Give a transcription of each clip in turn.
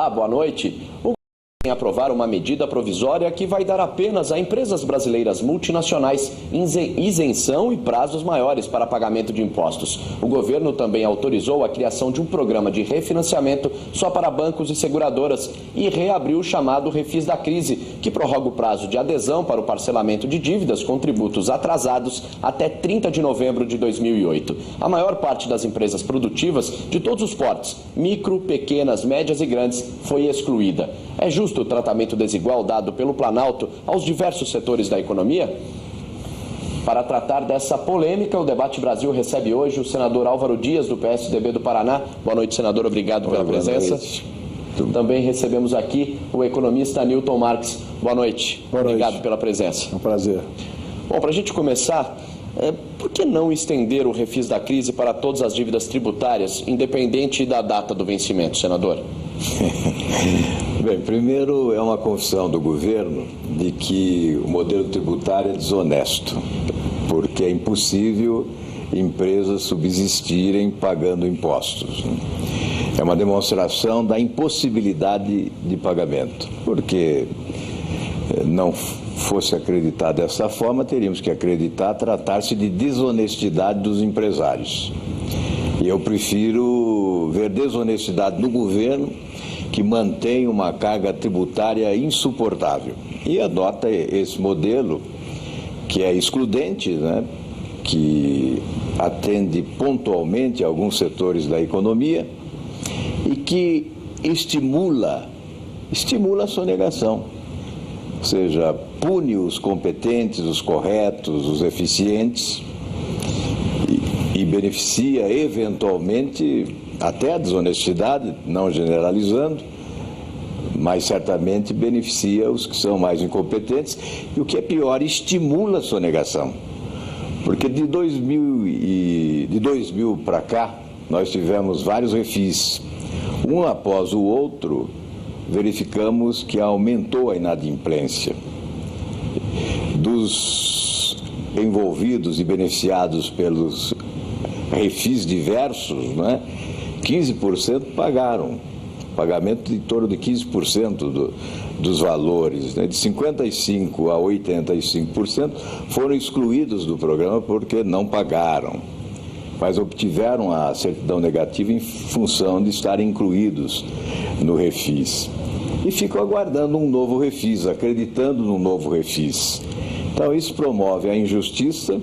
Olá, boa noite. O governo vai aprovar uma medida provisória que vai dar apenas a empresas brasileiras multinacionais isenção e prazos maiores para pagamento de impostos. O governo também autorizou a criação de um programa de refinanciamento só para bancos e seguradoras e reabriu o chamado Refis da Crise, que prorroga o prazo de adesão para o parcelamento de dívidas com tributos atrasados até 30 de novembro de 2008. A maior parte das empresas produtivas de todos os portes, micro, pequenas, médias e grandes, foi excluída. É justo o tratamento desigual dado pelo Planalto aos diversos setores da economia? Para tratar dessa polêmica, o Debate Brasil recebe hoje o senador Álvaro Dias, do PSDB do Paraná. Boa noite, senador. Obrigado pela presença. Também recebemos aqui o economista Newton Marques. Boa noite. Obrigado pela presença. É um prazer. Bom, para a gente começar, por que não estender o refis da crise para todas as dívidas tributárias, independente da data do vencimento, senador? Bem, primeiro é uma confissão do governo de que o modelo tributário é desonesto, porque é impossível empresas subsistirem pagando impostos. É uma demonstração da impossibilidade de pagamento, porque não fosse acreditar dessa forma, teríamos que acreditar tratar-se de desonestidade dos empresários. E eu prefiro ver desonestidade no governo, que mantém uma carga tributária insuportável e adota esse modelo que é excludente, né? Que atende pontualmente alguns setores da economia e que estimula a sonegação, ou seja, pune os competentes, os corretos, os eficientes e beneficia eventualmente até a desonestidade, não generalizando, mas certamente beneficia os que são mais incompetentes e, o que é pior, estimula a sonegação. Porque de 2000 para cá, nós tivemos vários refis. Um após o outro, verificamos que aumentou a inadimplência. Dos envolvidos e beneficiados pelos refis diversos, né? 15% pagaram, pagamento em torno de 15% dos valores, né? De 55% a 85% foram excluídos do programa porque não pagaram, mas obtiveram a certidão negativa em função de estarem incluídos no refis. E ficam aguardando um novo refis, acreditando no novo refis. Então isso promove a injustiça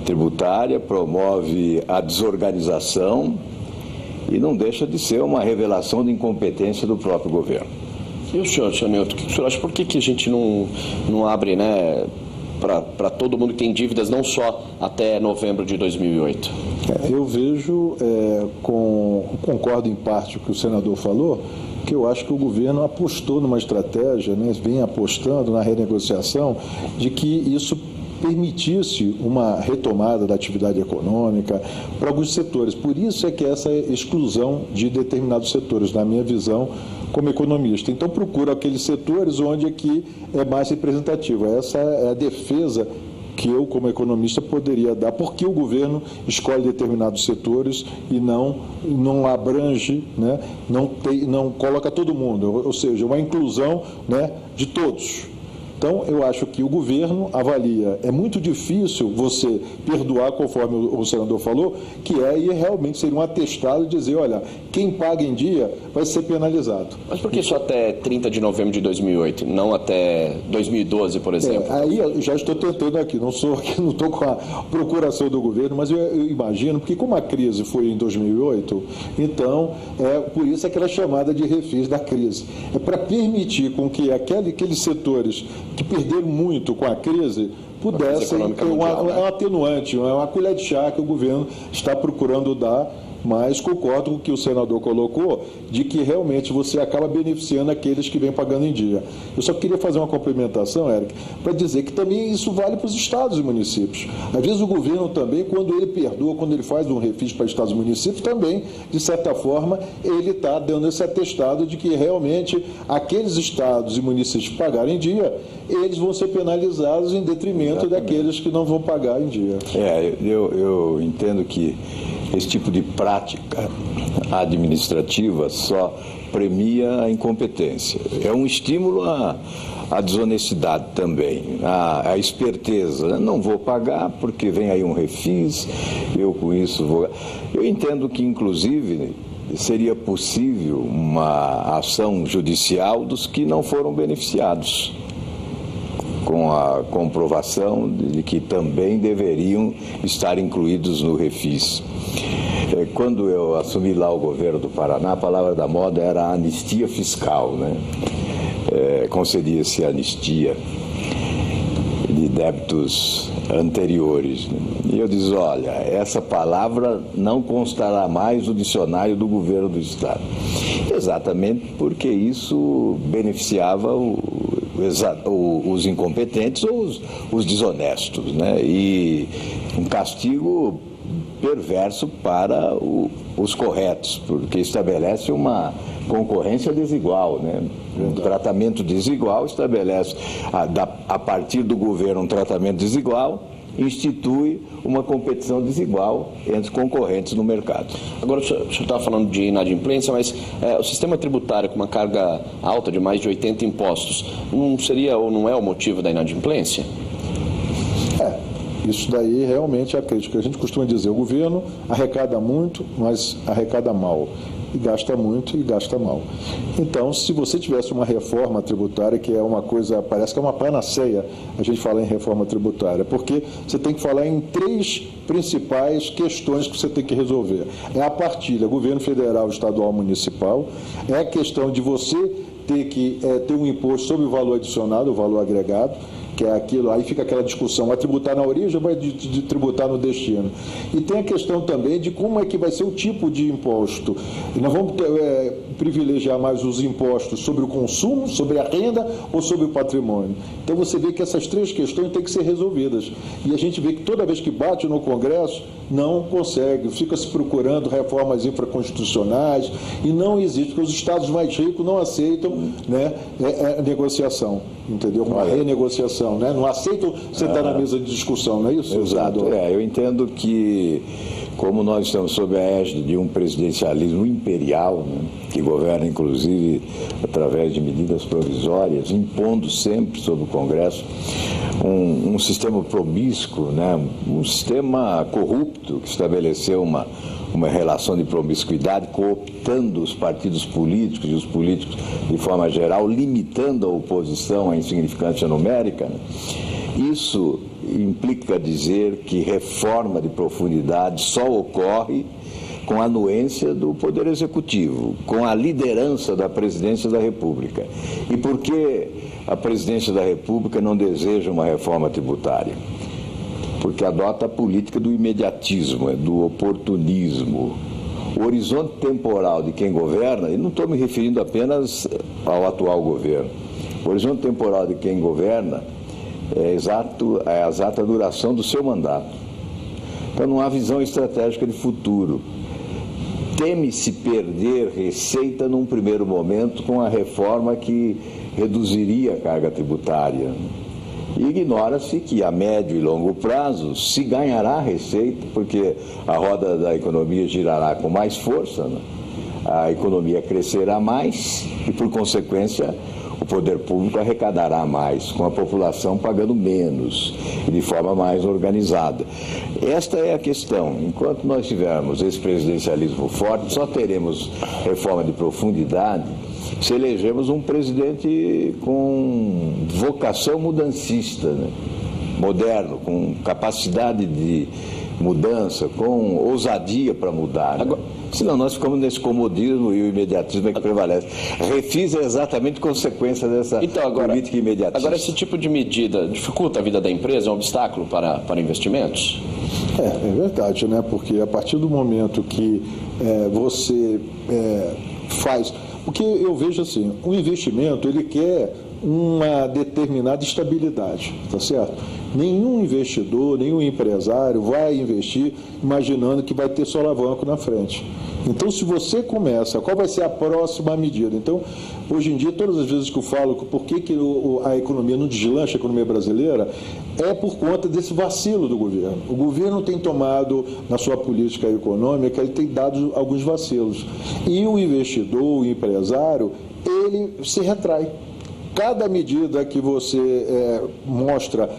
tributária, promove a desorganização e não deixa de ser uma revelação de incompetência do próprio governo. E o senhor Newton, o que o senhor acha? Por que a gente não abre, né, para todo mundo que tem dívidas, não só até novembro de 2008? Eu vejo, concordo em parte com o que o senador falou, que eu acho que o governo apostou numa estratégia, né, vem apostando na renegociação, de que isso permitisse uma retomada da atividade econômica para alguns setores. Por isso é que essa exclusão de determinados setores, na minha visão, como economista. Então, procura aqueles setores onde aqui é mais representativo. Essa é a defesa que eu, como economista, poderia dar, porque o governo escolhe determinados setores e não abrange, né, não coloca todo mundo, ou seja, uma inclusão, né, de todos. Então, eu acho que o governo avalia, é muito difícil você perdoar, conforme o senador falou, que realmente seria um atestado de dizer, olha, quem paga em dia vai ser penalizado. Mas por que só até 30 de novembro de 2008, não até 2012, por exemplo? Aí eu já estou tentando aqui, não estou com a procuração do governo, mas eu imagino, porque como a crise foi em 2008, então, por isso aquela chamada de refis da crise. É para permitir com que aqueles setores que perderam muito com a crise pudessem ter um atenuante, uma colher de chá que o governo está procurando dar, mas concordo com o que o senador colocou, de que realmente você acaba beneficiando aqueles que vêm pagando em dia. Eu só queria fazer uma complementação, Éric, para dizer que também isso vale para os estados e municípios. Às vezes o governo também, quando ele perdoa, quando ele faz um refis para estados e municípios, também, de certa forma, ele está dando esse atestado de que realmente aqueles estados e municípios que pagarem em dia, eles vão ser penalizados em detrimento pagamento daqueles que não vão pagar em dia. Eu entendo que esse tipo de prática administrativa só premia a incompetência. É um estímulo à desonestidade também, à esperteza. Não vou pagar porque vem aí um refis, eu com isso vou... Eu entendo que, inclusive, seria possível uma ação judicial dos que não foram beneficiados, com a comprovação de que também deveriam estar incluídos no refis. Quando eu assumi lá o governo do Paraná, a palavra da moda era anistia fiscal, né? Concedia-se anistia de débitos anteriores. E eu disse, olha, essa palavra não constará mais no dicionário do governo do Estado. Exatamente porque isso beneficiava os incompetentes ou os desonestos, né? E um castigo perverso para os corretos, porque estabelece uma concorrência desigual, né? Um tratamento desigual estabelece, a partir do governo, um tratamento desigual, institui uma competição desigual entre concorrentes no mercado. Agora, o senhor estava falando de inadimplência, mas o sistema tributário com uma carga alta de mais de 80 impostos, não seria ou não é o motivo da inadimplência? Isso daí realmente é a crítica. A gente costuma dizer, o governo arrecada muito, mas arrecada mal. E gasta muito e gasta mal. Então, se você tivesse uma reforma tributária, que é uma coisa, parece que é uma panaceia, a gente fala em reforma tributária, porque você tem que falar em 3 principais questões que você tem que resolver. É a partilha, governo federal, estadual, municipal, é a questão de você ter que ter um imposto sobre o valor adicionado, o valor agregado, que é aquilo, aí fica aquela discussão, vai tributar na origem ou vai tributar no destino? E tem a questão também de como é que vai ser o tipo de imposto. Nós vamos privilegiar mais os impostos sobre o consumo, sobre a renda ou sobre o patrimônio. Então você vê que essas 3 questões têm que ser resolvidas. E a gente vê que toda vez que bate no Congresso, não consegue, fica se procurando reformas infraconstitucionais e não existe, porque os estados mais ricos não aceitam, né, a negociação, entendeu? Uma renegociação, né? Não aceitam sentar na mesa de discussão, não é isso? Exato. Eu entendo que, como nós estamos sob a égide de um presidencialismo imperial, né, que governa, inclusive, através de medidas provisórias, impondo sempre sobre o Congresso um sistema promíscuo, né, um sistema corrupto que estabeleceu uma relação de promiscuidade, cooptando os partidos políticos e os políticos de forma geral, limitando a oposição à insignificância numérica, né? Isso implica dizer que reforma de profundidade só ocorre com a anuência do Poder Executivo, com a liderança da Presidência da República. E por que a Presidência da República não deseja uma reforma tributária? Porque adota a política do imediatismo, do oportunismo. O horizonte temporal de quem governa, e não estou me referindo apenas ao atual governo, o horizonte temporal de quem governa é a exata duração do seu mandato. Então não há visão estratégica de futuro. Teme-se perder receita num primeiro momento com a reforma que reduziria a carga tributária. E ignora-se que a médio e longo prazo se ganhará receita, porque a roda da economia girará com mais força, né? A economia crescerá mais e, por consequência, o poder público arrecadará mais, com a população pagando menos e de forma mais organizada. Esta é a questão. Enquanto nós tivermos esse presidencialismo forte, só teremos reforma de profundidade se elegermos um presidente com vocação mudancista, né? Moderno, com capacidade de mudança, com ousadia para mudar. Né? Senão nós ficamos nesse comodismo e o imediatismo é que prevalece. Refis é exatamente consequência dessa política imediatista. Agora, esse tipo de medida dificulta a vida da empresa, é um obstáculo para investimentos? É verdade, né? Porque a partir do momento que você faz... Porque eu vejo assim, o investimento, ele quer uma determinada estabilidade, tá certo? Nenhum investidor, nenhum empresário vai investir imaginando que vai ter solavanco na frente. Então, se você começa, qual vai ser a próxima medida? Então, hoje em dia, todas as vezes que eu falo por que a economia não deslancha, a economia brasileira, é por conta desse vacilo do governo. O governo tem tomado, na sua política econômica, ele tem dado alguns vacilos. E o investidor, o empresário, ele se retrai. Cada medida que você mostra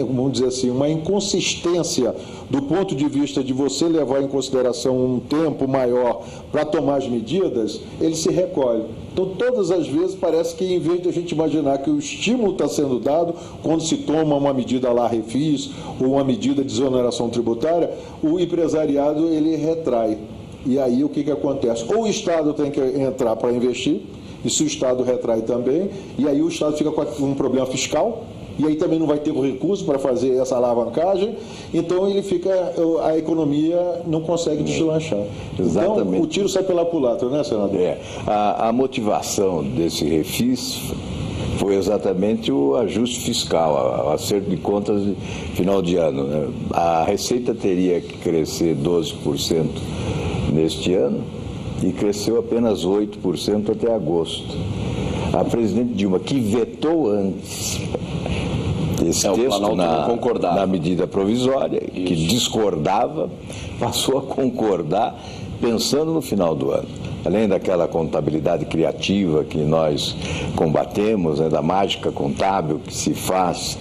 vamos dizer assim, uma inconsistência do ponto de vista de você levar em consideração um tempo maior para tomar as medidas, ele se recolhe. Então, todas as vezes, parece que em vez de a gente imaginar que o estímulo está sendo dado, quando se toma uma medida lá, refis, ou uma medida de exoneração tributária, o empresariado, ele retrai. E aí, o que acontece? Ou o Estado tem que entrar para investir, e se o Estado retrai também, e aí o Estado fica com um problema fiscal, e aí também não vai ter o recurso para fazer essa alavancagem, então a economia não consegue deslanchar. Exatamente. Então, o tiro sai pela culatra, né, senador? A motivação desse refis foi exatamente o ajuste fiscal, o acerto de contas de final de ano, né? A receita teria que crescer 12% neste ano, e cresceu apenas 8% até agosto. A presidente Dilma, que vetou antes esse texto na medida provisória, que discordava, passou a concordar pensando no final do ano. Além daquela contabilidade criativa que nós combatemos, né, da mágica contábil que se faz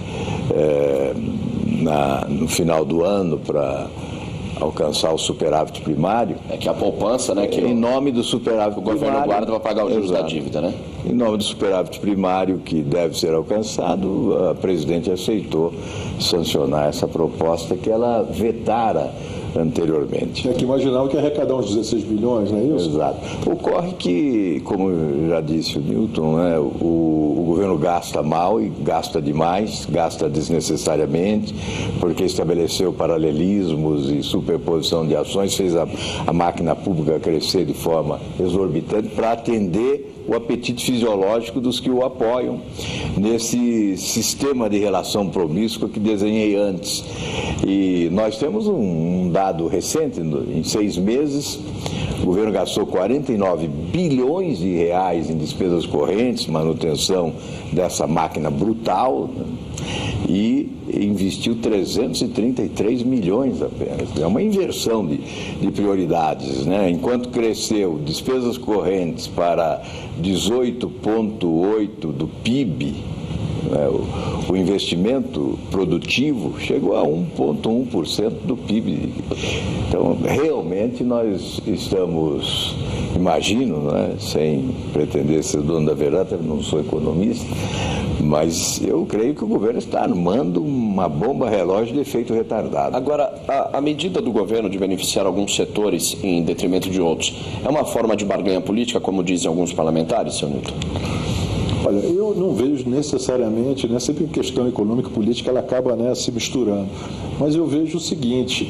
no final do ano para alcançar o superávit primário. É que a poupança, né? Que em nome do superávit primário. O governo guarda para pagar os juros da dívida, né? Em nome do superávit primário que deve ser alcançado, a presidente aceitou sancionar essa proposta que ela vetara anteriormente. É que imaginava que ia arrecadar uns 16 bilhões, não é isso? Exato. Ocorre que, como já disse o Newton, né, o governo gasta mal e gasta demais, gasta desnecessariamente, porque estabeleceu paralelismos e superposição de ações, fez a máquina pública crescer de forma exorbitante para atender o apetite fisiológico dos que o apoiam nesse sistema de relação promíscua que desenhei antes. E nós temos um dado recente, em 6 meses, o governo gastou 49 bilhões de reais em despesas correntes, manutenção dessa máquina brutal, né? E investiu 333 milhões apenas. É uma inversão de prioridades, né? Enquanto cresceu despesas correntes para 18,8% do PIB, né? O investimento produtivo chegou a 1,1% do PIB. Então, realmente, nós estamos, imagino, né, sem pretender ser dono da verdade, eu não sou economista, mas eu creio que o governo está armando uma bomba relógio de efeito retardado. Agora, a medida do governo de beneficiar alguns setores em detrimento de outros é uma forma de barganha política, como dizem alguns parlamentares, senhor Newton? Olha, eu não vejo necessariamente, né, sempre questão econômica e política, ela acaba, né, se misturando. Mas eu vejo o seguinte,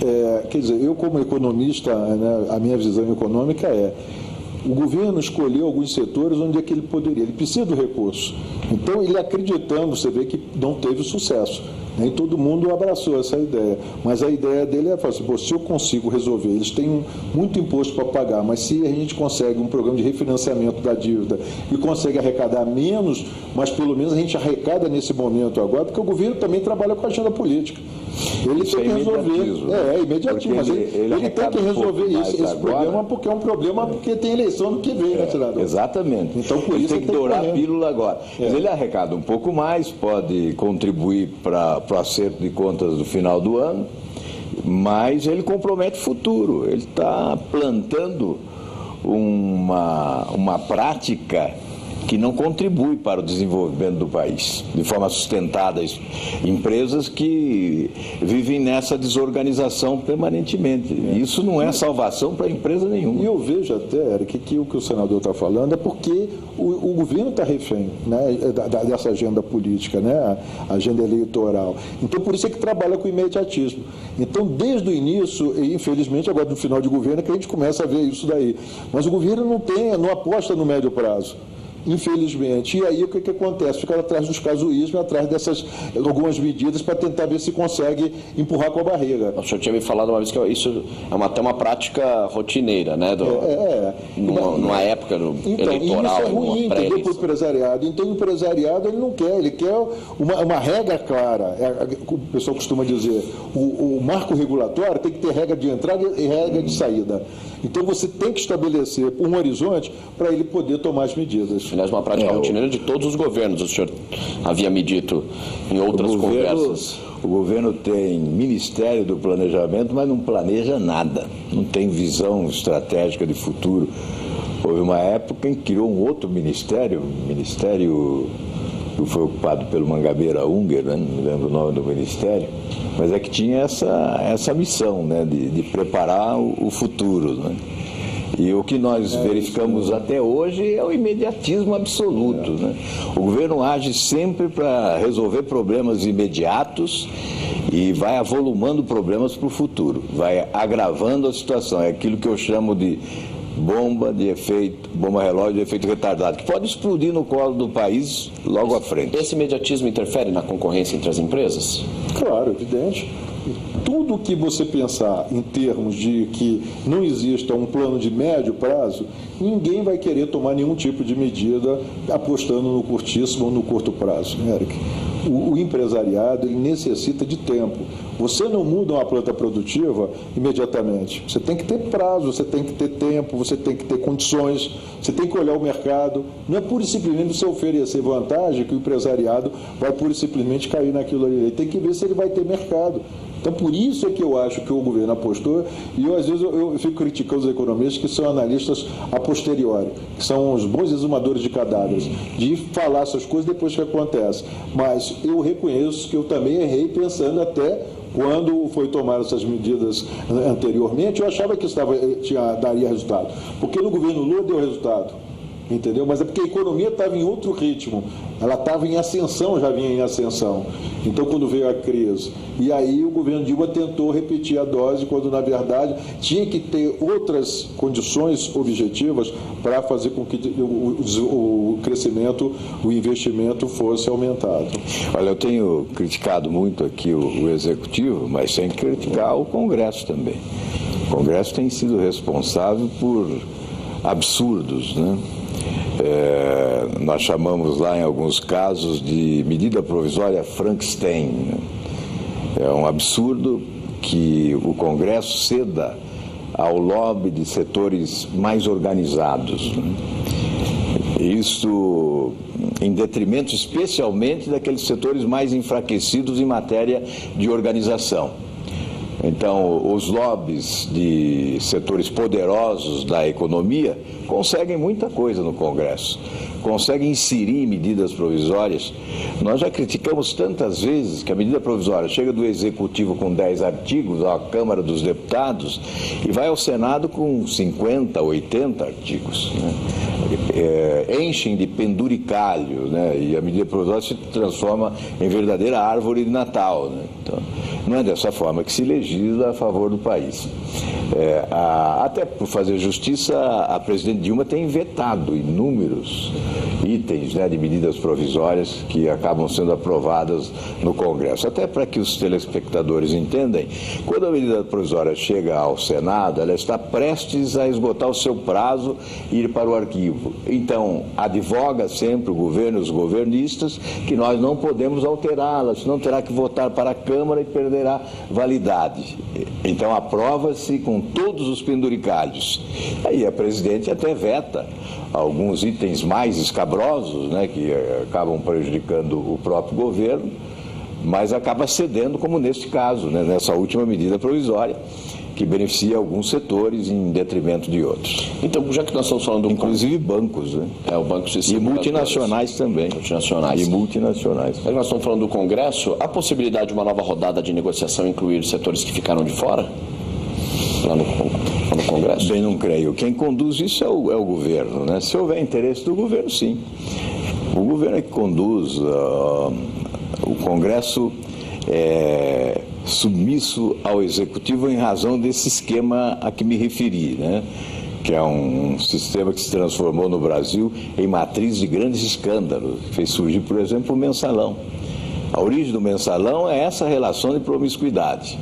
quer dizer, eu como economista, né, a minha visão econômica o governo escolheu alguns setores onde é que ele poderia, ele precisa do recurso. Então, ele acreditando, você vê que não teve sucesso. Nem todo mundo abraçou essa ideia, mas a ideia dele é falar assim, se eu consigo resolver, eles têm muito imposto para pagar, mas se a gente consegue um programa de refinanciamento da dívida e consegue arrecadar menos, mas pelo menos a gente arrecada nesse momento agora, porque o governo também trabalha com a agenda política. Ele tem que resolver. Imediatismo, mas ele tem que resolver esse problema, porque é um problema porque tem eleição no que vem, né, senador? Exatamente. Então, por isso tem que dourar a pílula agora. Mas ele arrecada um pouco mais, pode contribuir para o acerto de contas do final do ano, mas ele compromete o futuro. Ele está plantando uma prática que não contribui para o desenvolvimento do país, de forma sustentada. Empresas que vivem nessa desorganização permanentemente. Isso não é salvação para empresa nenhuma. E eu vejo até, Eric, que o que o senador está falando é porque o governo está refém, né, dessa agenda política, né, a agenda eleitoral. Então, por isso é que trabalha com imediatismo. Então, desde o início, e infelizmente agora no final de governo, é que a gente começa a ver isso daí. Mas o governo não aposta no médio prazo. infelizmente. E aí o que acontece? Fica atrás dos casuísmos, atrás dessas algumas medidas para tentar ver se consegue empurrar com a barriga. O senhor tinha me falado uma vez que isso é até uma prática rotineira, né? Numa época eleitoral, isso é ruim, entendeu, para o empresariado. Então o empresariado ele não quer, ele quer uma regra clara. O pessoal costuma dizer, o marco regulatório tem que ter regra de entrada e regra de saída. Então você tem que estabelecer um horizonte para ele poder tomar as medidas. Aliás, uma prática rotineira de todos os governos, o senhor havia me dito em outras conversas. O governo tem Ministério do Planejamento, mas não planeja nada, não tem visão estratégica de futuro. Houve uma época em que criou um outro ministério que foi ocupado pelo Mangabeira Unger, né? Não me lembro o nome do ministério, mas é que tinha essa missão, né? de preparar o futuro, né? E o que nós verificamos até hoje é o imediatismo absoluto, né? O governo age sempre para resolver problemas imediatos e vai avolumando problemas para o futuro, vai agravando a situação. É aquilo que eu chamo de bomba relógio de efeito retardado, que pode explodir no colo do país logo à frente. Esse imediatismo interfere na concorrência entre as empresas? Claro, evidente. Tudo que você pensar em termos de que não exista um plano de médio prazo, ninguém vai querer tomar nenhum tipo de medida apostando no curtíssimo ou no curto prazo, Eric. O empresariado ele necessita de tempo. Você não muda uma planta produtiva imediatamente. Você tem que ter prazo, você tem que ter tempo, você tem que ter condições, você tem que olhar o mercado. Não é pura e simplesmente você oferecer vantagem que o empresariado vai pura e simplesmente cair naquilo ali. Ele tem que ver se ele vai ter mercado. Então, por isso é que eu acho que o governo apostou, e às vezes eu fico criticando os economistas que são analistas a posteriori, que são os bons exumadores de cadáveres, de falar essas coisas depois que acontece. Mas eu reconheço que eu também errei pensando até quando foi tomar essas medidas anteriormente, eu achava que isso daria resultado. Porque no governo Lula deu resultado. Entendeu? Mas é porque a economia estava em outro ritmo, ela estava em ascensão, já vinha em ascensão. Então, quando veio a crise, e aí o governo Dilma tentou repetir a dose, quando na verdade tinha que ter outras condições objetivas para fazer com que o crescimento, o investimento fosse aumentado. Olha, eu tenho criticado muito aqui o Executivo, mas sem criticar o Congresso também. O Congresso tem sido responsável por absurdos, né? Nós chamamos lá em alguns casos de medida provisória Frankenstein, né? É um absurdo que o Congresso ceda ao lobby de setores mais organizados, né? Isso em detrimento especialmente daqueles setores mais enfraquecidos em matéria de organização. Então, os lobbies de setores poderosos da economia conseguem muita coisa no Congresso, conseguem inserir medidas provisórias. Nós já criticamos tantas vezes que a medida provisória chega do Executivo com 10 artigos à Câmara dos Deputados e vai ao Senado com 50, 80 artigos, né? Enchem de penduricalho, né? E a medida provisória se transforma em verdadeira árvore de Natal, né? Então, não é dessa forma que se legisla a favor do país. Até por fazer justiça, a presidente Dilma tem vetado inúmeros itens, né, de medidas provisórias que acabam sendo aprovadas no Congresso. Até para que os telespectadores entendam, quando a medida provisória chega ao Senado, ela está prestes a esgotar o seu prazo e ir para o arquivo. Então, advoga sempre o governo e os governistas que nós não podemos alterá-la, senão terá que votar para a Câmara e perderá validade. Então, aprova-se com todos os penduricalhos. Aí a presidente até veta alguns itens mais escabrosos, né, que acabam prejudicando o próprio governo, mas acaba cedendo, como neste caso, né, nessa última medida provisória, que beneficia alguns setores em detrimento de outros. Então, já que nós estamos falando... Inclusive bancos, né? O Banco E multinacionais também. Multinacionais. E multinacionais. Já que nós estamos falando do Congresso, há possibilidade de uma nova rodada de negociação incluir setores que ficaram de fora? Lá no Congresso? Bem, não creio. Quem conduz isso é o governo, né? Se houver interesse do governo, sim. O governo é que conduz. O Congresso é submisso ao Executivo em razão desse esquema a que me referi, né? que é um sistema que se transformou no Brasil em matriz de grandes escândalos. Fez surgir, por exemplo, o mensalão. A origem do mensalão é essa relação de promiscuidade.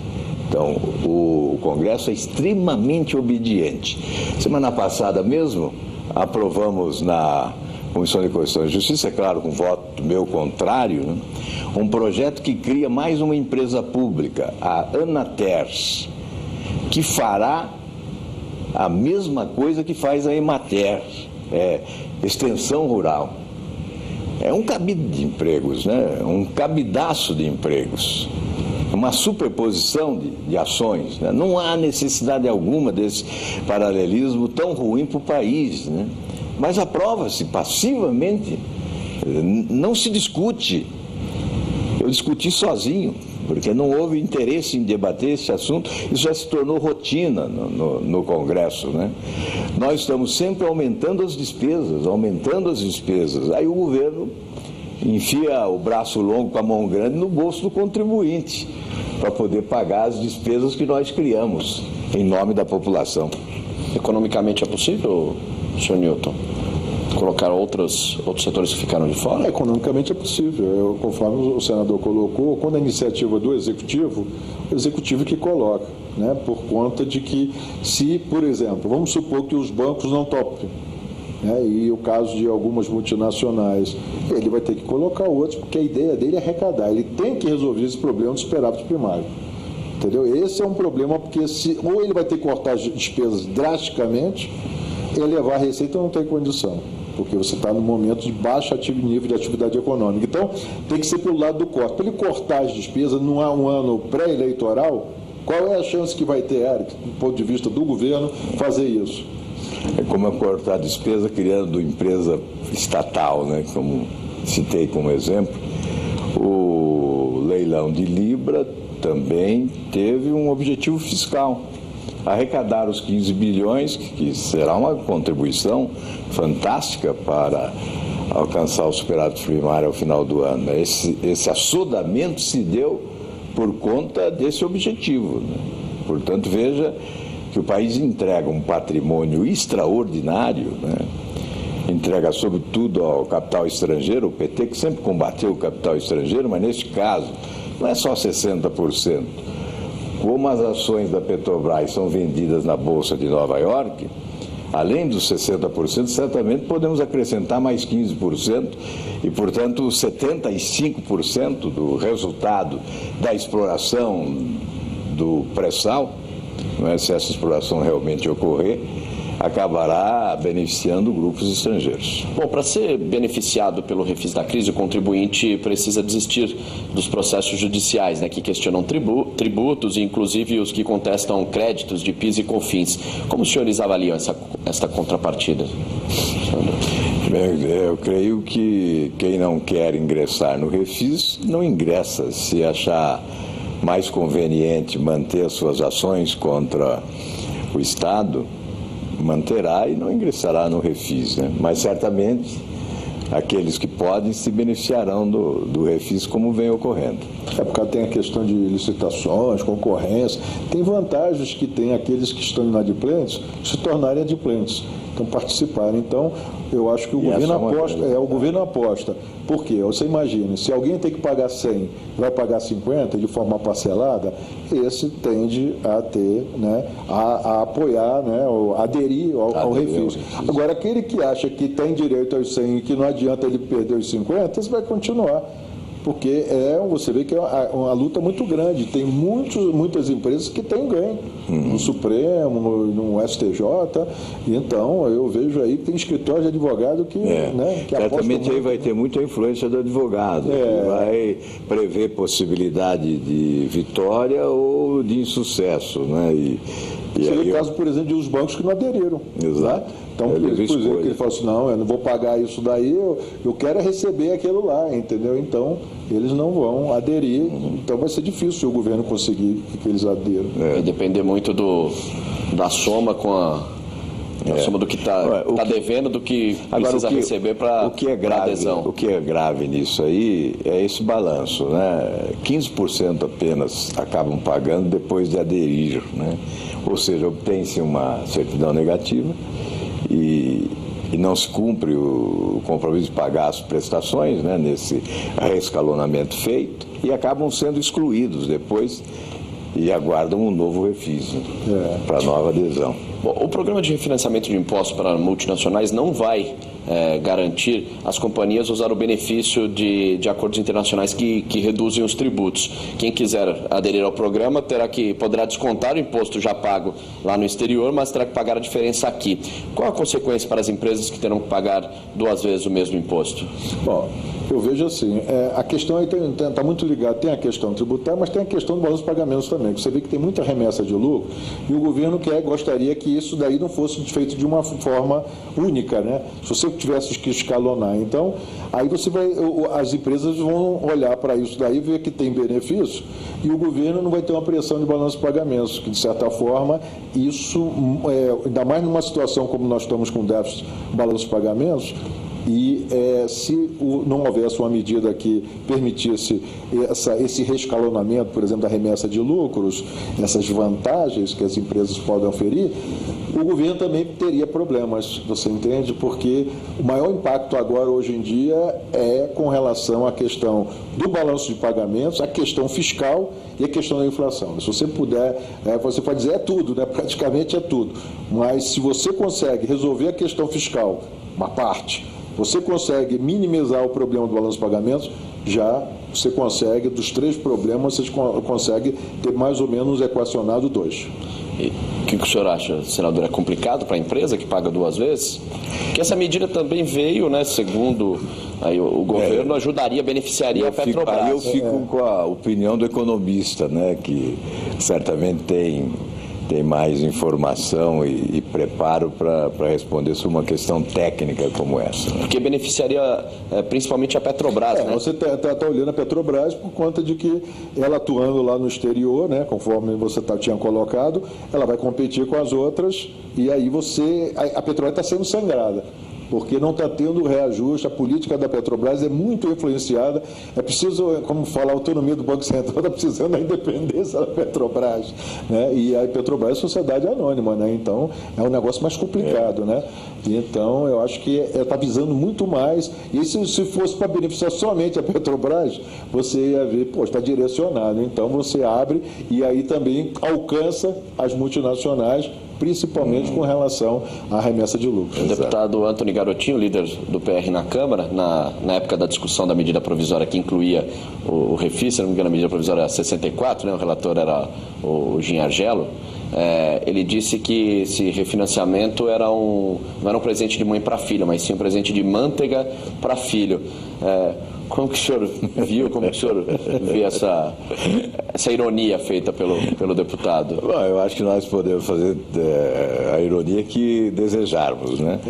Então, o Congresso é extremamente obediente. Semana passada mesmo, aprovamos na Comissão de Constituição e Justiça, é claro, com voto meu contrário, né, um projeto que cria mais uma empresa pública, a Anaters, que fará a mesma coisa que faz a Emater, extensão rural. É um cabide de empregos, né? Um cabidaço de empregos, uma superposição de ações, né? Não há necessidade alguma desse paralelismo tão ruim para o país, né? Mas aprova-se passivamente, não se discute. Eu discuti sozinho, porque não houve interesse em debater esse assunto, isso já se tornou rotina no Congresso, né? Nós estamos sempre aumentando as despesas, aí o governo enfia o braço longo com a mão grande no bolso do contribuinte, para poder pagar as despesas que nós criamos, em nome da população. Economicamente é possível, senhor Newton, colocar outros setores que ficaram de fora? Economicamente é possível. Conforme o senador colocou, quando a iniciativa do Executivo, o Executivo que coloca, né, por conta de que, se, por exemplo, vamos supor que os bancos não topem, né, e o caso de algumas multinacionais, ele vai ter que colocar outros, porque a ideia dele é arrecadar, ele tem que resolver esse problema do superávit primário. Entendeu? Esse é um problema, porque ou ele vai ter que cortar as despesas drasticamente, elevar a receita não tem condição, porque você está no momento de baixo nível de atividade econômica. Então, tem que ser pelo lado do corte. Para ele cortar as despesas, não há um ano pré-eleitoral, qual é a chance que vai ter, Eric, do ponto de vista do governo, fazer isso? É como cortar a despesa criando empresa estatal, né? Como citei como exemplo. O leilão de Libra também teve um objetivo fiscal. Arrecadar os 15 bilhões, que será uma contribuição fantástica para alcançar o superávit primário ao final do ano. Esse assodamento se deu por conta desse objetivo, né? Portanto, veja que o país entrega um patrimônio extraordinário, né? Entrega sobretudo ao capital estrangeiro, o PT que sempre combateu o capital estrangeiro, mas neste caso não é só 60%. Como as ações da Petrobras são vendidas na Bolsa de Nova York, além dos 60%, certamente podemos acrescentar mais 15% e, portanto, 75% do resultado da exploração do pré-sal, não é, se essa exploração realmente ocorrer, acabará beneficiando grupos estrangeiros. Bom, para ser beneficiado pelo refis da crise, o contribuinte precisa desistir dos processos judiciais, né, que questionam tributos, inclusive os que contestam créditos de PIS e COFINS. Como os senhores avaliam esta contrapartida? Eu creio que quem não quer ingressar no refis, não ingressa. Se achar mais conveniente manter as suas ações contra o Estado, manterá e não ingressará no refis, né? Mas certamente aqueles que podem se beneficiarão do refis, como vem ocorrendo. É porque tem a questão de licitações, concorrência, tem vantagens que tem aqueles que estão inadimplentes se tornarem adimplentes, então participarem. Então, eu acho que o governo aposta, o governo aposta. Por quê? Você imagina, se alguém tem que pagar 100, vai pagar 50 de forma parcelada, esse tende a ter, né, a apoiar, né, a aderir ao refis. Agora, aquele que acha que tem direito aos 100 e que não adianta ele perder os 50, você vai continuar. Porque você vê que é uma luta muito grande. Tem muitas empresas que têm ganho no Supremo, no STJ. E então, eu vejo aí que tem escritório de advogado que, né, que certamente aí vai ter muita influência do advogado, que vai prever possibilidade de vitória ou de insucesso, né? Seria o caso, por exemplo, de os bancos que não aderiram. Exato. Né? Então, por exemplo, ele fala assim, não, eu não vou pagar isso daí, eu quero receber aquilo lá, entendeu? Então, eles não vão aderir, então vai ser difícil o governo conseguir que eles aderam. Vai depender muito da soma com A soma do que está devendo, do que precisa receber para adesão. O que é grave nisso aí é esse balanço, né? 15% apenas acabam pagando depois de aderir, né? Ou seja, obtém-se uma certidão negativa e não se cumpre o compromisso de pagar as prestações, né, nesse reescalonamento feito, e acabam sendo excluídos depois e aguardam um novo refis para nova adesão. Bom, o programa de refinanciamento de impostos para multinacionais não vai garantir às companhias usar o benefício de acordos internacionais que reduzem os tributos. Quem quiser aderir ao programa poderá descontar o imposto já pago lá no exterior, mas terá que pagar a diferença aqui. Qual a consequência para as empresas que terão que pagar 2 vezes o mesmo imposto? Bom, eu vejo assim, a questão aí está muito ligada, tem a questão tributária, mas tem a questão do balanço de pagamentos também, que você vê que tem muita remessa de lucro e o governo gostaria que isso daí não fosse feito de uma forma única, né? Se você tivesse que escalonar, então, aí as empresas vão olhar para isso daí, ver que tem benefício e o governo não vai ter uma pressão de balanço de pagamentos, que de certa forma, isso, ainda mais numa situação como nós estamos com déficit de balanço de pagamentos, e se não houvesse uma medida que permitisse esse reescalonamento, por exemplo, da remessa de lucros, essas vantagens que as empresas podem oferir, o governo também teria problemas, você entende? Porque o maior impacto agora, hoje em dia, é com relação à questão do balanço de pagamentos, a questão fiscal e a questão da inflação. Se você puder, você pode dizer tudo, né? Praticamente é tudo, mas se você consegue resolver a questão fiscal, uma parte, você consegue minimizar o problema do balanço de pagamentos, já você consegue, dos 3 problemas, você consegue ter mais ou menos equacionado 2. E o que o senhor acha, senador? É complicado para a empresa que paga 2 vezes? Porque essa medida também veio, né, segundo aí o governo, ajudaria, beneficiaria a Petrobras. Aí eu fico com a opinião do economista, né, que certamente tem mais informação e preparo para responder sobre uma questão técnica como essa. Porque beneficiaria principalmente a Petrobras, né? Você está olhando a Petrobras por conta de que ela atuando lá no exterior, né, conforme você tinha colocado, ela vai competir com as outras e aí a Petrobras está sendo sangrada. Porque não está tendo reajuste, a política da Petrobras é muito influenciada, é preciso, como fala, a autonomia do Banco Central está precisando da independência da Petrobras, né? E a Petrobras é sociedade anônima, né? Então é um negócio mais complicado, né? E então eu acho que está visando muito mais, e se fosse para beneficiar somente a Petrobras, você ia ver, está direcionado, então você abre e aí também alcança as multinacionais, principalmente com relação à remessa de lucros. O deputado Antony Garotinho, líder do PR na Câmara, na época da discussão da medida provisória que incluía o refis, se não me engano a medida provisória era 64, né? O relator era o Gin Argelo, ele disse que esse refinanciamento não era um presente de mãe para filha, mas sim um presente de manteiga para filho. Como que o senhor viu, como que o senhor vê essa ironia feita pelo deputado? Bom, eu acho que nós podemos fazer a ironia que desejarmos, né?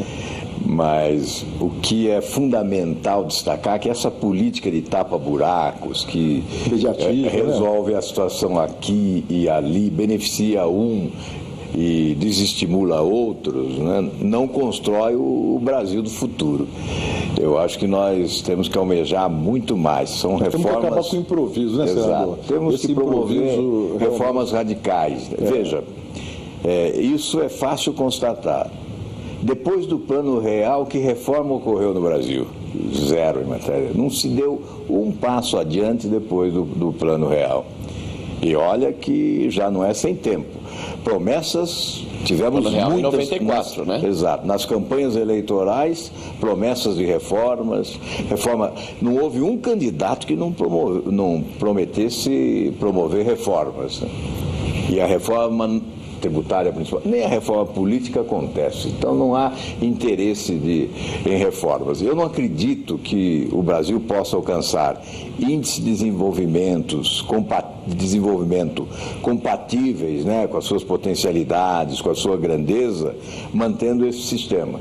Mas o que é fundamental destacar é que essa política de tapa-buracos, que resolve a situação aqui e ali, beneficia um e desestimula outros, né, não constrói o Brasil do futuro. Eu acho que nós temos que almejar muito mais. São reformas... Temos que acabar com o improviso, né, senador? Temos que promover reformas radicais. Veja, isso é fácil constatar. Depois do Plano Real, que reforma ocorreu no Brasil? Zero em matéria. Não se deu um passo adiante depois do Plano Real. E olha que já não é sem tempo. Promessas, tivemos muitas... Em 94, né? Exato. Nas campanhas eleitorais, promessas de reformas. Não houve um candidato que não prometesse promover reformas. E a reforma tributária principal, nem a reforma política acontece. Então não há interesse em reformas. Eu não acredito que o Brasil possa alcançar índices de desenvolvimento compatíveis, né, com as suas potencialidades, com a sua grandeza, mantendo esse sistema.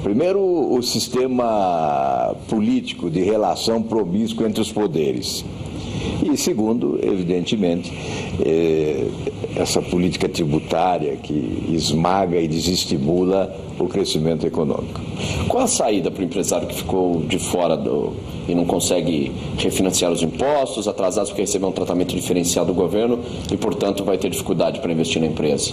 Primeiro, o sistema político de relação promíscua entre os poderes. E segundo, evidentemente, essa política tributária que esmaga e desestimula o crescimento econômico. Qual a saída para o empresário que ficou de fora e não consegue refinanciar os impostos, atrasados porque recebeu um tratamento diferenciado do governo e, portanto, vai ter dificuldade para investir na empresa?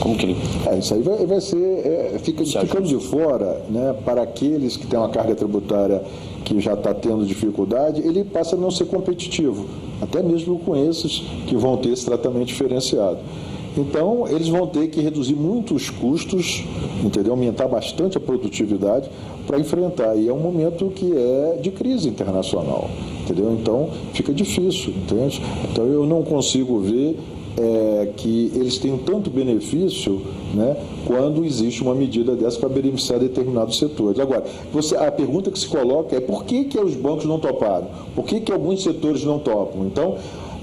Como que ele... Isso aí vai ser, ficando de fora, né, para aqueles que têm uma carga tributária que já está tendo dificuldade, ele passa a não ser competitivo, até mesmo com esses que vão ter esse tratamento diferenciado. Então, eles vão ter que reduzir muito os custos, entendeu? Aumentar bastante a produtividade para enfrentar. E é um momento que é de crise internacional, entendeu? Então, fica difícil, entende? Então, eu não consigo ver que eles tenham tanto benefício, né, quando existe uma medida dessa para beneficiar determinados setores. Agora, a pergunta que se coloca é por que os bancos não toparam? Por que alguns setores não topam? Então,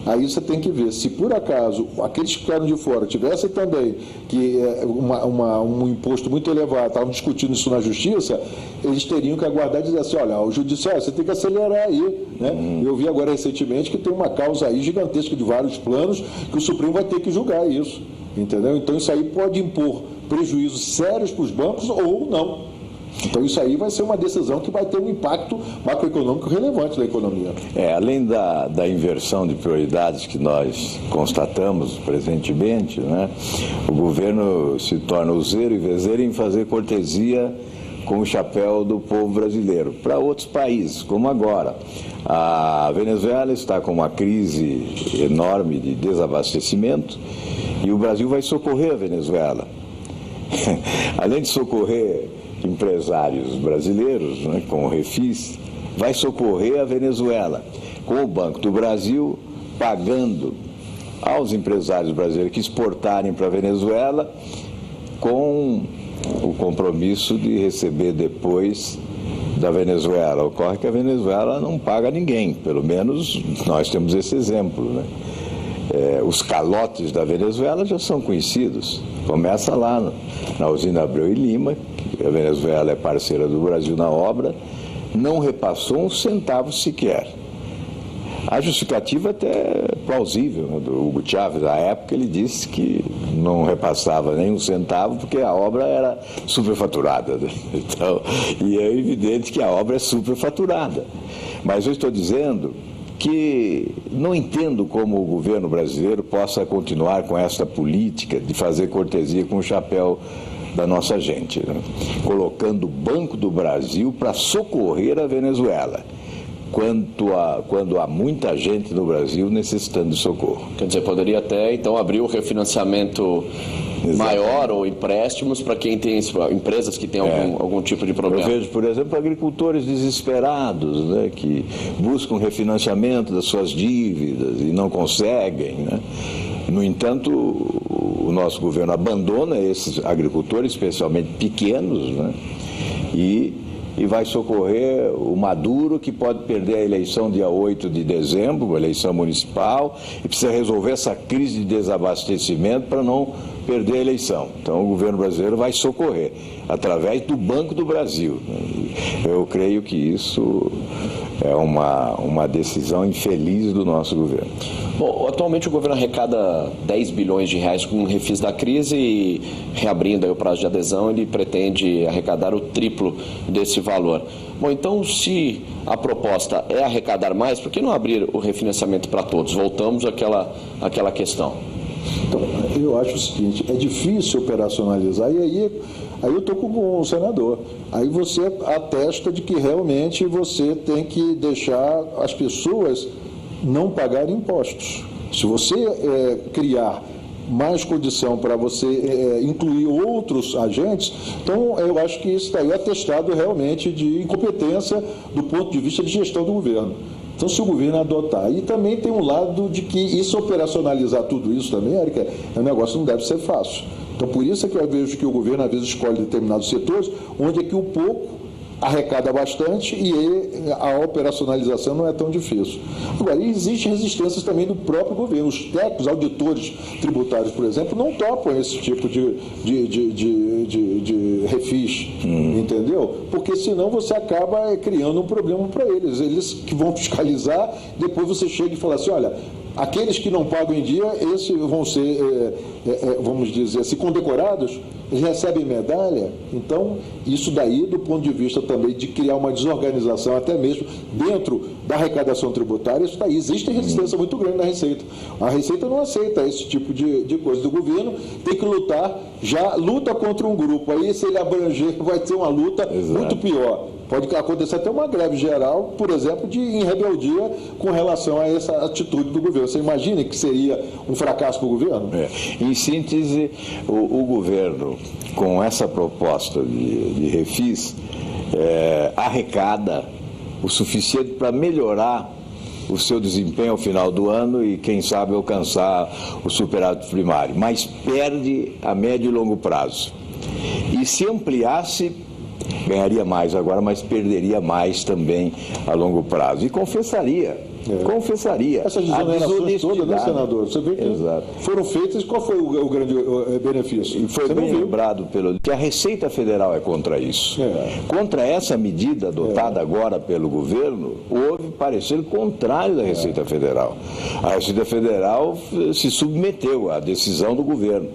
aí você tem que ver, se por acaso aqueles que ficaram de fora tivessem também um imposto muito elevado, estavam discutindo isso na justiça, eles teriam que aguardar e dizer assim, olha, o judiciário, você tem que acelerar aí, né? Eu vi agora recentemente que tem uma causa aí gigantesca de vários planos que o Supremo vai ter que julgar isso, entendeu? Então isso aí pode impor prejuízos sérios para os bancos ou não. Então isso aí vai ser uma decisão que vai ter um impacto macroeconômico relevante na economia. Além da inversão de prioridades que nós constatamos presentemente, né, o governo se torna useiro e vezeiro em fazer cortesia com o chapéu do povo brasileiro para outros países, como agora. A Venezuela está com uma crise enorme de desabastecimento e o Brasil vai socorrer a Venezuela. Além de socorrer empresários brasileiros, né, com o Refis, vai socorrer a Venezuela, com o Banco do Brasil pagando aos empresários brasileiros que exportarem para a Venezuela, com o compromisso de receber depois da Venezuela. Ocorre que a Venezuela não paga ninguém, pelo menos nós temos esse exemplo, né? Os calotes da Venezuela já são conhecidos. Começa lá na usina Abreu e Lima, que a Venezuela é parceira do Brasil na obra, não repassou um centavo sequer. A justificativa até é plausível, né, do Hugo Chávez. Na época ele disse que não repassava nem um centavo porque a obra era superfaturada. Né? Então, e é evidente que a obra é superfaturada. Mas eu estou dizendo que não entendo como o governo brasileiro possa continuar com essa política de fazer cortesia com o chapéu da nossa gente, né? Colocando o Banco do Brasil para socorrer a Venezuela, quando há muita gente no Brasil necessitando de socorro. Quer dizer, poderia até, então, abrir o refinanciamento maior ou empréstimos para quem tem empresas que têm algum tipo de problema. Eu vejo, por exemplo, agricultores desesperados, né, que buscam refinanciamento das suas dívidas e não conseguem, né? No entanto, o nosso governo abandona esses agricultores, especialmente pequenos, né, e vai socorrer o Maduro, que pode perder a eleição dia 8 de dezembro, a eleição municipal, e precisa resolver essa crise de desabastecimento para não perder a eleição. Então, o governo brasileiro vai socorrer através do Banco do Brasil. Eu creio que isso é uma decisão infeliz do nosso governo. Bom, atualmente o governo arrecada 10 bilhões de reais com o refis da crise e, reabrindo aí o prazo de adesão, ele pretende arrecadar o triplo desse valor. Bom, então, se a proposta é arrecadar mais, por que não abrir o refinanciamento para todos? Voltamos àquela questão. Então, eu acho o seguinte, é difícil operacionalizar, e aí eu estou com o senador. Aí você atesta de que realmente você tem que deixar as pessoas não pagarem impostos. Se você criar mais condição para você incluir outros agentes, então eu acho que isso daí é atestado realmente de incompetência do ponto de vista de gestão do governo. Então, se o governo adotar, e também tem um lado de que isso operacionalizar tudo isso também, Érica, é um negócio que não deve ser fácil. Então, por isso é que eu vejo que o governo às vezes escolhe determinados setores, onde é que o pouco arrecada bastante e a operacionalização não é tão difícil. Agora, existem resistências também do próprio governo. Os técnicos, auditores tributários, por exemplo, não topam esse tipo de refis, entendeu? Porque senão você acaba criando um problema para eles. Eles que vão fiscalizar, depois você chega e fala assim, olha, aqueles que não pagam em dia, esses vão ser, vamos dizer assim, condecorados, eles recebem medalha. Então, isso daí, do ponto de vista também de criar uma desorganização, até mesmo dentro da arrecadação tributária, isso daí existe resistência muito grande na Receita. A Receita não aceita esse tipo de coisa do governo, tem que lutar, já luta contra um grupo. Aí, se ele abranger, vai ter uma luta muito pior. Pode acontecer até uma greve geral, por exemplo, em rebeldia com relação a essa atitude do governo. Você imagina que seria um fracasso para o governo? Em síntese, o governo, com essa proposta de refis, arrecada o suficiente para melhorar o seu desempenho ao final do ano e, quem sabe, alcançar o superávit primário, mas perde a médio e longo prazo. E se ampliasse, ganharia mais agora, mas perderia mais também a longo prazo. E confessaria. Essas desonerações todas, né, senador? Você vê que foram feitas, qual foi o grande benefício? E foi bem lembrado que a Receita Federal é contra isso. Contra essa medida adotada agora pelo governo, houve parecer contrário da Receita Federal. A Receita Federal se submeteu à decisão do governo,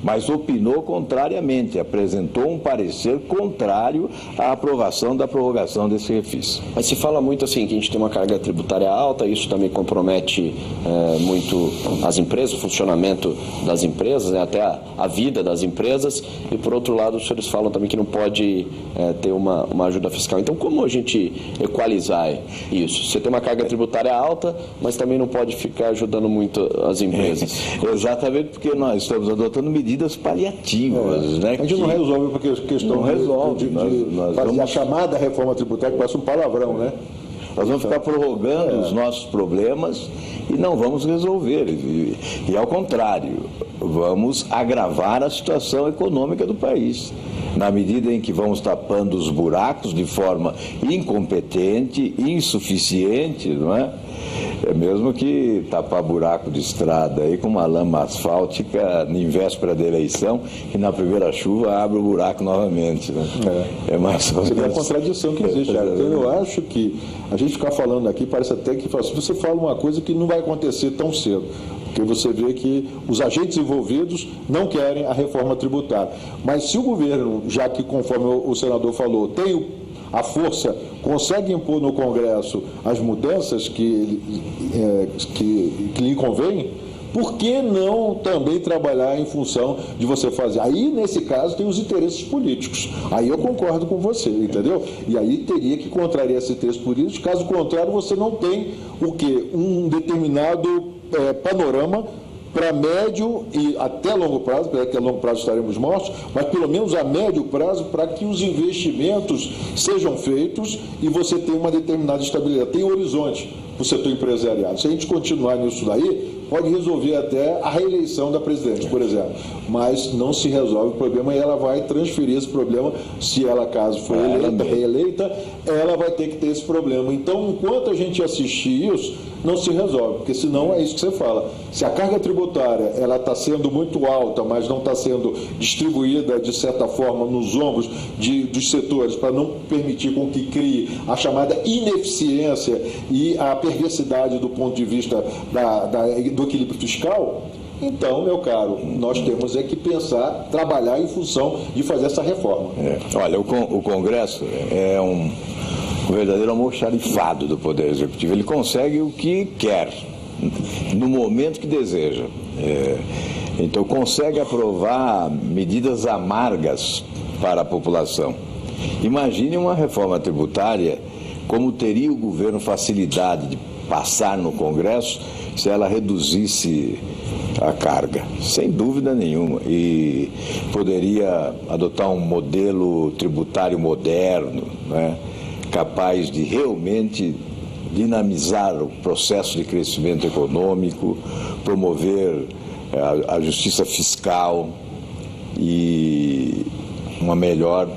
mas opinou contrariamente, apresentou um parecer contrário à aprovação da prorrogação desse refis. Mas se fala muito assim que a gente tem uma carga tributária alta, isso também compromete muito as empresas, o funcionamento das empresas, né, até a vida das empresas, e por outro lado os senhores falam também que não pode ter uma ajuda fiscal. Então como a gente equalizar isso? Você tem uma carga tributária alta, mas também não pode ficar ajudando muito as empresas. Exatamente, porque nós estamos adotando medidas paliativas, né? A gente não resolve porque questão não resolve. Nós fazer a chamada reforma tributária, que parece um palavrão, né? Nós vamos ficar prorrogando os nossos problemas e não vamos resolver. E ao contrário, vamos agravar a situação econômica do país, na medida em que vamos tapando os buracos de forma incompetente, insuficiente, não é? É mesmo que tapar buraco de estrada aí com uma lama asfáltica em véspera da eleição, que na primeira chuva abre o buraco novamente. Né? É mais ou menos. Seria a contradição que existe. Então, eu acho que a gente ficar falando aqui parece até que você fala uma coisa que não vai acontecer tão cedo. Porque você vê que os agentes envolvidos não querem a reforma tributária. Mas se o governo, já que conforme o senador falou, tem a força, consegue impor no Congresso as mudanças que lhe convém, por que não também trabalhar em função de você fazer? Aí, nesse caso, tem os interesses políticos. Aí eu concordo com você, entendeu? E aí teria que contrariar esses interesses políticos. Caso contrário, você não tem o quê? Um determinado panorama para médio e até longo prazo, porque a longo prazo estaremos mortos, mas pelo menos a médio prazo para que os investimentos sejam feitos e você tenha uma determinada estabilidade. Tem horizonte para o setor empresarial. Se a gente continuar nisso daí, pode resolver até a reeleição da presidente, por exemplo, mas não se resolve o problema e ela vai transferir esse problema, se ela, caso for reeleita, ela vai ter que ter esse problema. Então, enquanto a gente assistir isso, não se resolve, porque senão é isso que você fala. Se a carga tributária ela está sendo muito alta, mas não está sendo distribuída, de certa forma, nos ombros dos setores, para não permitir com que crie a chamada ineficiência e a perversidade do ponto de vista do equilíbrio fiscal, então, meu caro, nós temos que pensar, trabalhar em função de fazer essa reforma. Olha, o Congresso é um verdadeiro almoxarifado do Poder Executivo. Ele consegue o que quer, no momento que deseja. Então, consegue aprovar medidas amargas para a população. Imagine uma reforma tributária, como teria o governo facilidade de passar no Congresso se ela reduzisse a carga, sem dúvida nenhuma, e poderia adotar um modelo tributário moderno, né, capaz de realmente dinamizar o processo de crescimento econômico, promover a justiça fiscal e uma melhor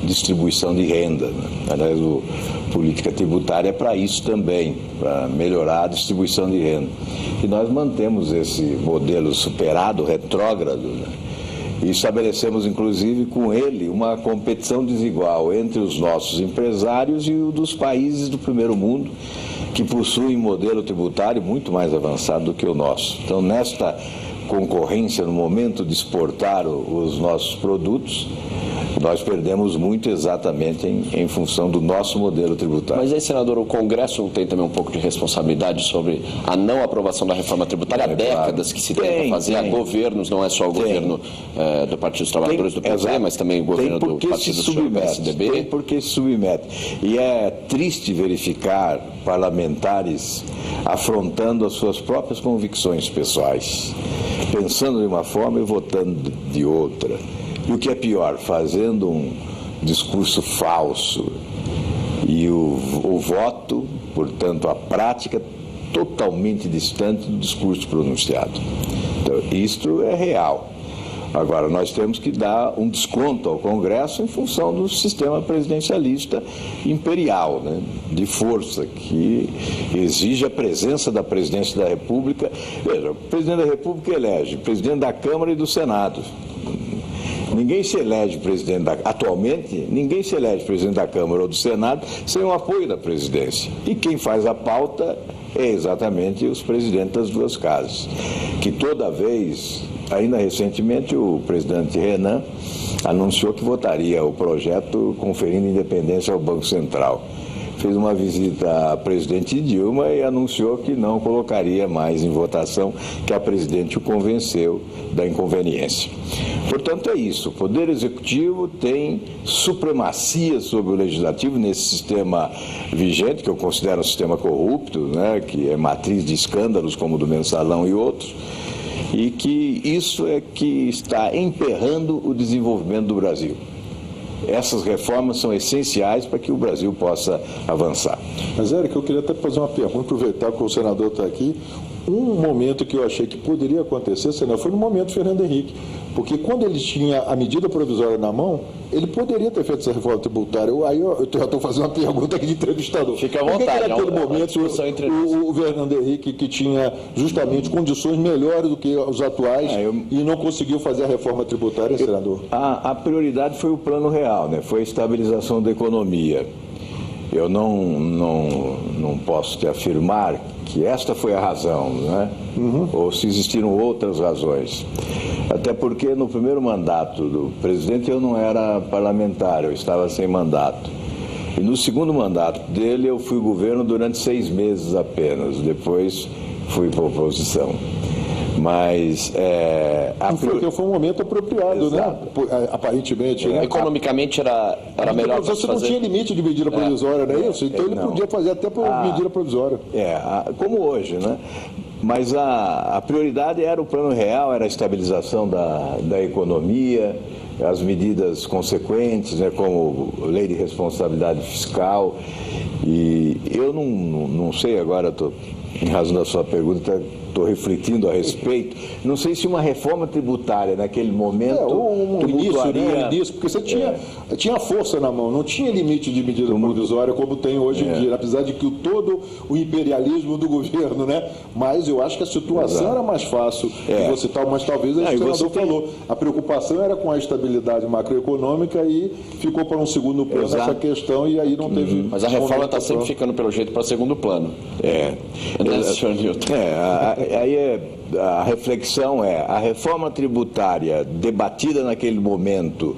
distribuição de renda, né? Aliás, política tributária é para isso também, para melhorar a distribuição de renda. E nós mantemos esse modelo superado, retrógrado, né? E estabelecemos, inclusive, com ele uma competição desigual entre os nossos empresários e o dos países do primeiro mundo, que possuem modelo tributário muito mais avançado do que o nosso. Então, nesta concorrência, no momento de exportar os nossos produtos, nós perdemos muito exatamente em função do nosso modelo tributário. Mas aí, senador, o Congresso tem também um pouco de responsabilidade sobre a não aprovação da reforma tributária? Há décadas que se tenta fazer, há governos, não é só o governo do Partido dos Trabalhadores do PT, mas também o governo do Partido do PSDB. Tem porque se submete. E é triste verificar parlamentares afrontando as suas próprias convicções pessoais, pensando de uma forma e votando de outra. E o que é pior, fazendo um discurso falso e o voto, portanto, a prática totalmente distante do discurso pronunciado. Então, isto é real. Agora, nós temos que dar um desconto ao Congresso em função do sistema presidencialista imperial, né, de força, que exige a presença da presidência da República. Veja, o presidente da República elege presidente da Câmara e do Senado. Ninguém se elege presidente atualmente, ninguém se elege presidente da Câmara ou do Senado sem o apoio da presidência. E quem faz a pauta é exatamente os presidentes das duas casas, que toda vez, ainda recentemente, o presidente Renan anunciou que votaria o projeto conferindo independência ao Banco Central. Fez uma visita à presidente Dilma e anunciou que não colocaria mais em votação, que a presidente o convenceu da inconveniência. Portanto, é isso. O Poder Executivo tem supremacia sobre o Legislativo nesse sistema vigente, que eu considero um sistema corrupto, né, que é matriz de escândalos como o do Mensalão e outros, e que isso é que está emperrando o desenvolvimento do Brasil. Essas reformas são essenciais para que o Brasil possa avançar. Mas, Érico, eu queria até fazer uma pergunta, aproveitar que o senador está aqui. Um momento que eu achei que poderia acontecer, senador, foi no momento Fernando Henrique, porque quando ele tinha a medida provisória na mão, ele poderia ter feito essa reforma tributária. Aí eu já estou fazendo uma pergunta aqui de entrevistador. Fique à vontade. Porque naquele momento o Fernando Henrique, que tinha justamente condições melhores do que os atuais, e não conseguiu fazer a reforma tributária, senador? A prioridade foi o plano real, né? Foi a estabilização da economia. Eu não posso te afirmar que esta foi a razão, né? Ou se existiram outras razões. Até porque no primeiro mandato do presidente eu não era parlamentar, eu estava sem mandato. E no segundo mandato dele eu fui governo durante 6 meses apenas, depois fui para a oposição. Mas foi um momento apropriado, exato, né? Aparentemente. Né? Economicamente era melhor para você fazer. Não tinha limite de medida provisória, não é isso? Então ele podia fazer até por medida provisória. Como hoje, né? Mas a prioridade era o plano real, era a estabilização da economia, as medidas consequentes, né, como lei de responsabilidade fiscal. E eu não sei agora, em razão da sua pergunta, estou refletindo a respeito, não sei se uma reforma tributária naquele momento início, porque você tinha força na mão, não tinha limite de medida provisória como tem hoje em dia, apesar de que todo o imperialismo do governo, né? Mas eu acho que a situação era mais fácil de você tal, mas talvez o senador falou, a preocupação era com a estabilidade macroeconômica e ficou para um segundo plano essa questão e aí não teve... Mas a reforma está sempre ficando pelo jeito para segundo plano. Senhor Newton? Aí a reflexão a reforma tributária debatida naquele momento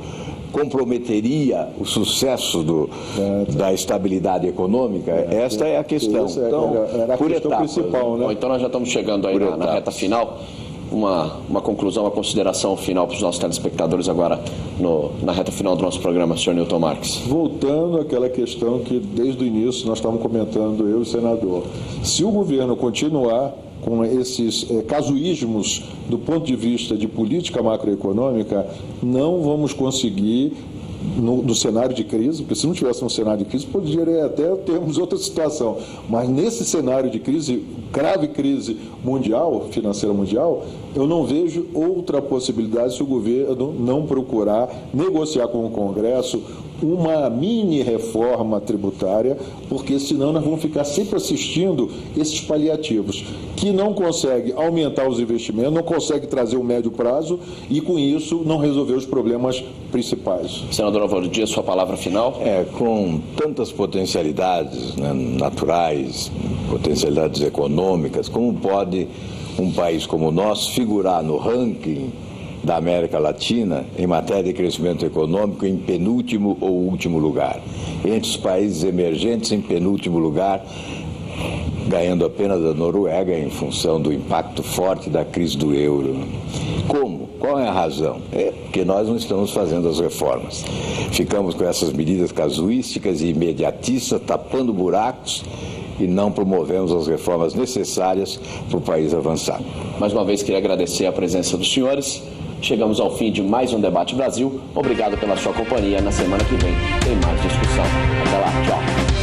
comprometeria o sucesso da estabilidade econômica? Esta é a questão. Então, era a questão principal, né? Bom, então nós já estamos chegando aí na reta final. Uma conclusão, uma consideração final para os nossos telespectadores agora na reta final do nosso programa, senhor Newton Marques. Voltando àquela questão que desde o início nós estávamos comentando, eu e o senador, se o governo continuar com esses casuísmos do ponto de vista de política macroeconômica, não vamos conseguir no cenário de crise, porque se não tivesse um cenário de crise, poderia até termos outra situação. Mas nesse cenário de crise, grave crise mundial, financeira mundial, eu não vejo outra possibilidade se o governo não procurar negociar com o Congresso uma mini reforma tributária, porque senão nós vamos ficar sempre assistindo esses paliativos, que não consegue aumentar os investimentos, não consegue trazer o médio prazo e, com isso, não resolver os problemas principais. Senador Álvaro Dias, sua palavra final. Com tantas potencialidades, né, naturais, potencialidades econômicas, como pode um país como o nosso figurar no ranking da América Latina em matéria de crescimento econômico em penúltimo ou último lugar? Entre os países emergentes, em penúltimo lugar, ganhando apenas a Noruega em função do impacto forte da crise do euro. Como? Qual é a razão? É porque nós não estamos fazendo as reformas. Ficamos com essas medidas casuísticas e imediatistas, tapando buracos, e não promovemos as reformas necessárias para o país avançar. Mais uma vez, queria agradecer a presença dos senhores. Chegamos ao fim de mais um Debate Brasil. Obrigado pela sua companhia. Na semana que vem tem mais discussão. Até lá, tchau.